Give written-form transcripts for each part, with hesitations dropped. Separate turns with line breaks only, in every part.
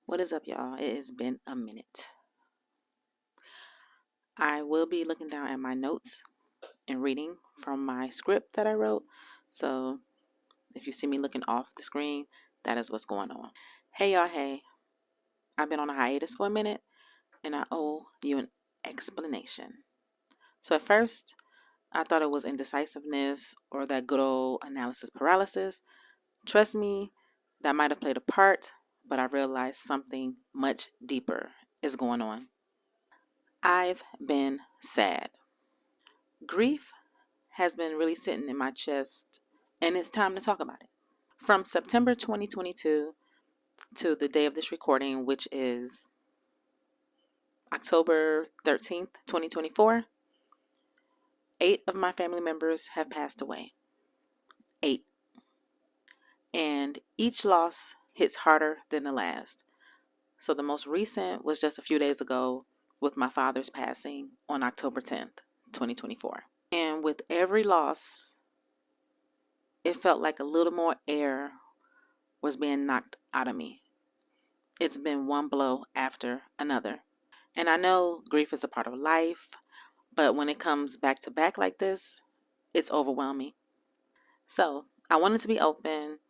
What is up, y'all? It has been a minute. I will be looking down at my notes and reading from my script that I wrote. So if you see me looking off the screen, that is what's going on. Hey, y'all. Hey, I've been on a hiatus for a minute and I owe you an explanation. So at first, I thought it was indecisiveness or that good old analysis paralysis. Trust me, that might have played a part, but I realized something much deeper is going on. I've been sad. Grief has been really sitting in my chest, and it's time to talk about it. From September 2022 to the day of this recording, which is October 13th, 2024, 8 of my family members have passed away. 8. And each loss hits harder than the last. So the most recent was just a few days ago with my father's passing on October 10th, 2024. And with every loss, it felt like a little more air was being knocked out of me. It's been one blow after another. And I know grief is a part of life, but when it comes back to back like this, it's overwhelming. So I wanted to be open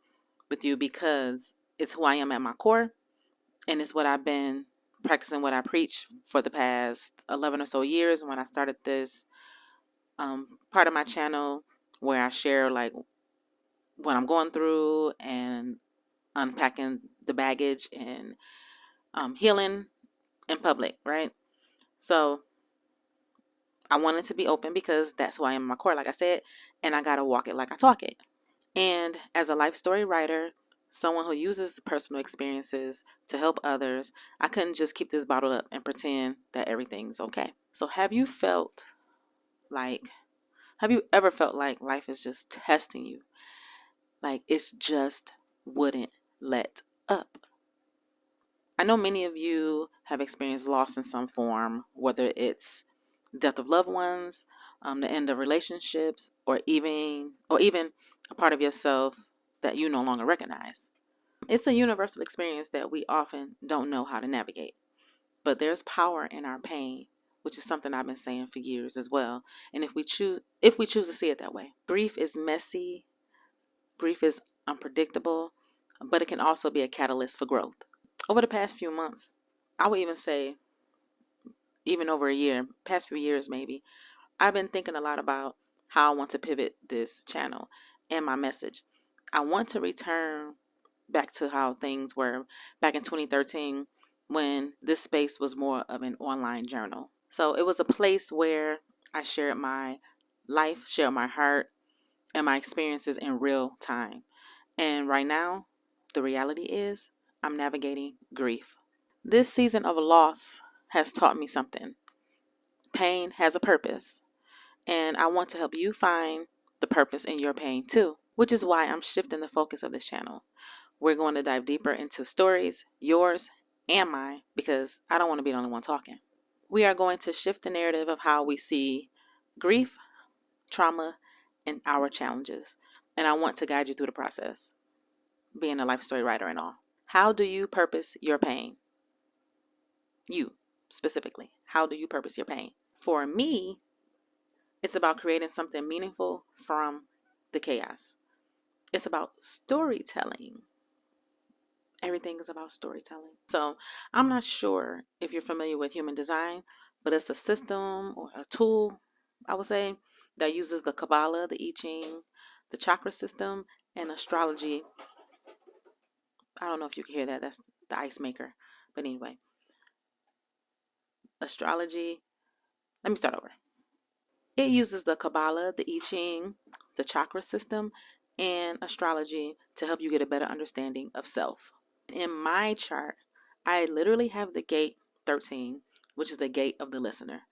with you because it's who I am at my core, and it's what I've been practicing, what I preach for the past 11 or so years when I started this part of my channel where I share like what I'm going through and unpacking the baggage and healing in public, right? So I wanted to be open because that's who I am in my core, like I said, and I got to walk it like I talk it. And as a life story writer, someone who uses personal experiences to help others, I couldn't just keep this bottled up and pretend that everything's okay. So have you ever felt like life is just testing you? Like it's just wouldn't let up. I know many of you have experienced loss in some form, whether it's death of loved ones, the end of relationships, or even a part of yourself that you no longer recognize. It's a universal experience that we often don't know how to navigate. But there's power in our pain, which is something I've been saying for years as well. And if we choose to see it that way. Grief is messy, grief is unpredictable, but it can also be a catalyst for growth. Over the past few months, I would even say even over a year, past few years maybe, I've been thinking a lot about how I want to pivot this channel and my message. I want to return back to how things were back in 2013 when this space was more of an online journal. So it was a place where I shared my life, shared my heart, and my experiences in real time. And right now, the reality is I'm navigating grief. This season of loss has taught me something. Pain has a purpose, and I want to help you find the purpose in your pain too, which is why I'm shifting the focus of this channel. We're going to dive deeper into stories, yours and mine, because I don't want to be the only one talking. We are going to shift the narrative of how we see grief, trauma, and our challenges. And I want to guide you through the process, being a life story writer and all. How do you purpose your pain? You, specifically. How do you purpose your pain? For me, it's about creating something meaningful from the chaos. It's about storytelling. Everything is about storytelling. So I'm not sure if you're familiar with human design, but it's a system or a tool, I would say, that uses the Kabbalah, the I Ching, the chakra system, and astrology. I don't know if you can hear that. That's the ice maker. But anyway, astrology. Let me start over. It uses the Kabbalah, the I Ching, the chakra system, and astrology to help you get a better understanding of self. In my chart, I literally have the gate 13, which is the gate of the listener.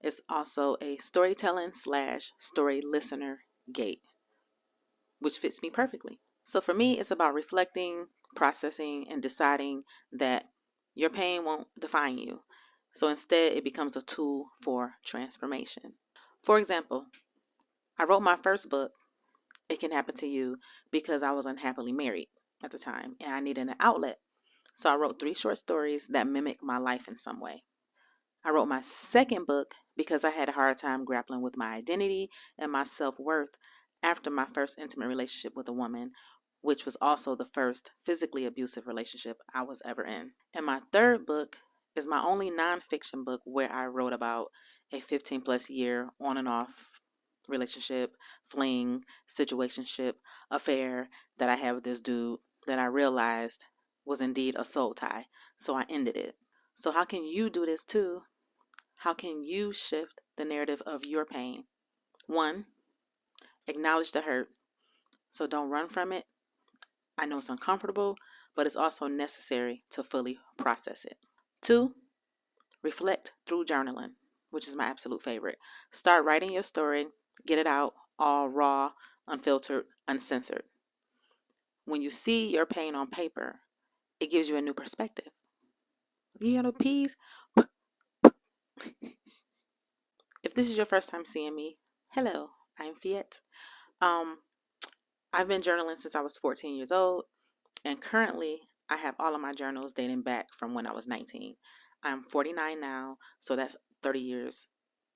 It's also a storytelling / story listener gate, which fits me perfectly. So for me, it's about reflecting, processing, and deciding that your pain won't define you. So instead, it becomes a tool for transformation. For example, I wrote my first book, It Can Happen to You, because I was unhappily married at the time and I needed an outlet. So I wrote 3 short stories that mimic my life in some way. I wrote my second book because I had a hard time grappling with my identity and my self-worth after my first intimate relationship with a woman, which was also the first physically abusive relationship I was ever in. And my third book is my only nonfiction book where I wrote about a 15 plus year on and off relationship, fling, situationship, affair that I had with this dude that I realized was indeed a soul tie. So I ended it. So how can you do this too? How can you shift the narrative of your pain? 1, acknowledge the hurt. So don't run from it. I know it's uncomfortable, but it's also necessary to fully process it. 2, reflect through journaling, which is my absolute favorite. Start writing your story, get it out all raw, unfiltered, uncensored. When you see your pain on paper, it gives you a new perspective. You got no peas? If this is your first time seeing me, hello, I'm Phette. I've been journaling since I was 14 years old, and currently I have all of my journals dating back from when I was 19. I'm 49 now, so that's 30 years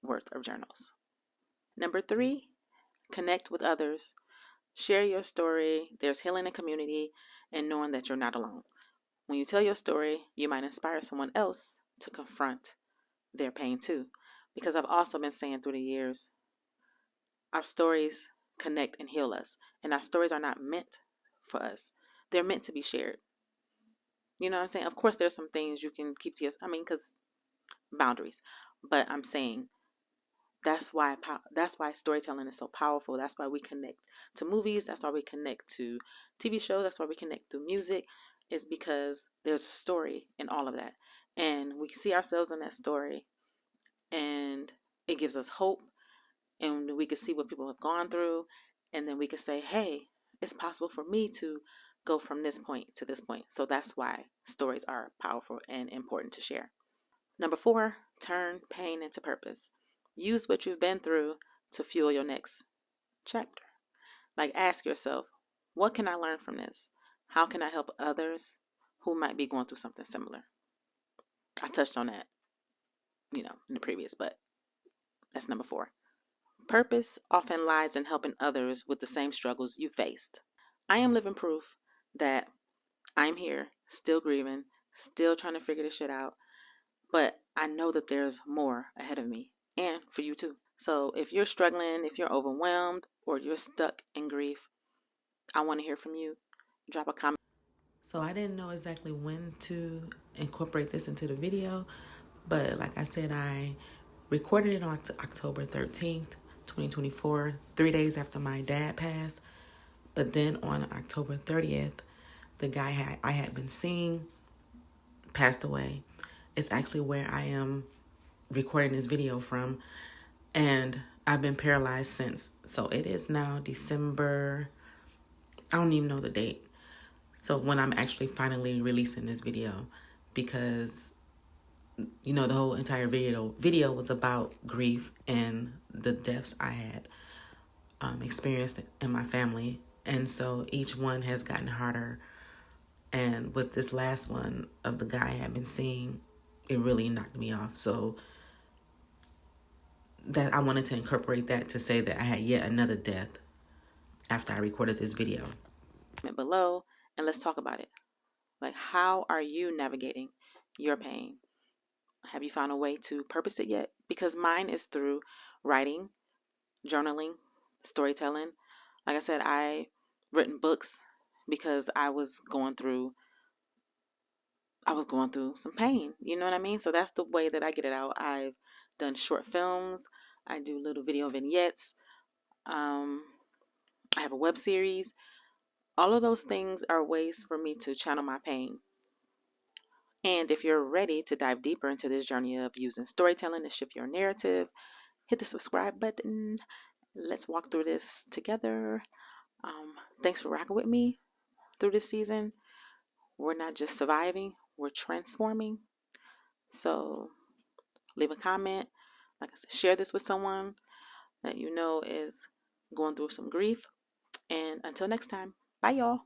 worth of journals. Number 3, connect with others. Share your story. There's healing in community and knowing that you're not alone. When you tell your story, you might inspire someone else to confront their pain too. Because I've also been saying through the years, our stories connect and heal us. And our stories are not meant for us. They're meant to be shared. You know what I'm saying? Of course, there's some things you can keep to yourself. I mean, because boundaries. But I'm saying that's why storytelling is so powerful. That's why we connect to movies. That's why we connect to TV shows. That's why we connect through music. Is because there's a story in all of that. And we see ourselves in that story. And it gives us hope. And we can see what people have gone through. And then we can say, hey, it's possible for me to go from this point to this point. So that's why stories are powerful and important to share. Number 4, turn pain into purpose. Use what you've been through to fuel your next chapter. Like, ask yourself, what can I learn from this? How can I help others who might be going through something similar? I touched on that, in the previous, but that's number 4. Purpose often lies in helping others with the same struggles you faced. I am living proof that I'm here, still grieving, still trying to figure this shit out, but I know that there's more ahead of me and for you too. So if you're struggling, if you're overwhelmed, or you're stuck in grief, I want to hear from you. Drop a comment.
So I didn't know exactly when to incorporate this into the video, but like I said, I recorded it on October 13th, 2024, 3 days after my dad passed. But then on October 30th, the guy I had been seeing passed away. It's actually where I am recording this video from, and I've been paralyzed since. So it is now December, I don't even know the date. So when I'm actually finally releasing this video, because the whole entire video was about grief and the deaths I had experienced in my family. And so each one has gotten harder. And with this last one of the guy I had been seeing, it really knocked me off. So that I wanted to incorporate that to say that I had yet another death after I recorded this video.
Below, and let's talk about it. Like, how are you navigating your pain? Have you found a way to purpose it yet? Because mine is through writing, journaling, storytelling. Like I said, I written books because I was going through some pain. You know what I mean? So that's the way that I get it out. I've done short films. I do little video vignettes. I have a web series. All of those things are ways for me to channel my pain. And if you're ready to dive deeper into this journey of using storytelling to shift your narrative, hit the subscribe button. Let's walk through this together. Thanks for rocking with me through this season. We're not just surviving, we're transforming. So leave a comment. Like I said, share this with someone that you know is going through some grief. And until next time, bye y'all.